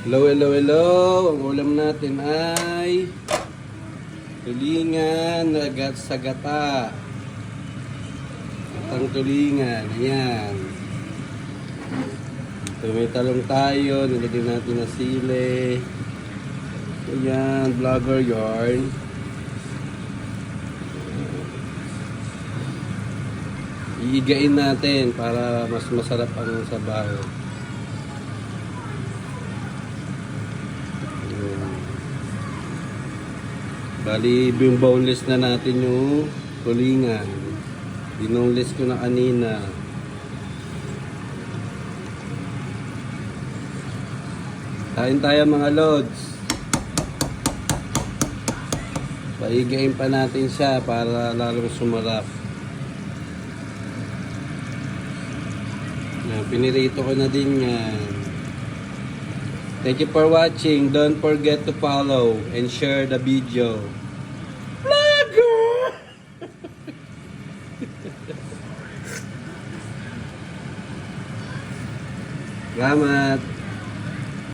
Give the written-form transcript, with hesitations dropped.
Hello, hello, hello. Ang ulam natin ay tulingan na sa gata. Atang tulingan. Ayan. Tumitalong tayo. Nilagyan natin na sili. Ayan. Vlogger yarn. Iigain natin para mas masarap ang sabaw. Bali, yung boneless na natin yung tulingan. Binoneless ko na kanina. Kain tayo mga lods. Paigain pa natin siya para lalong sumarap. Yan, pinirito ko na din yan. Thank you for watching. Don't forget to follow and share the video. Vlogger! Salamat.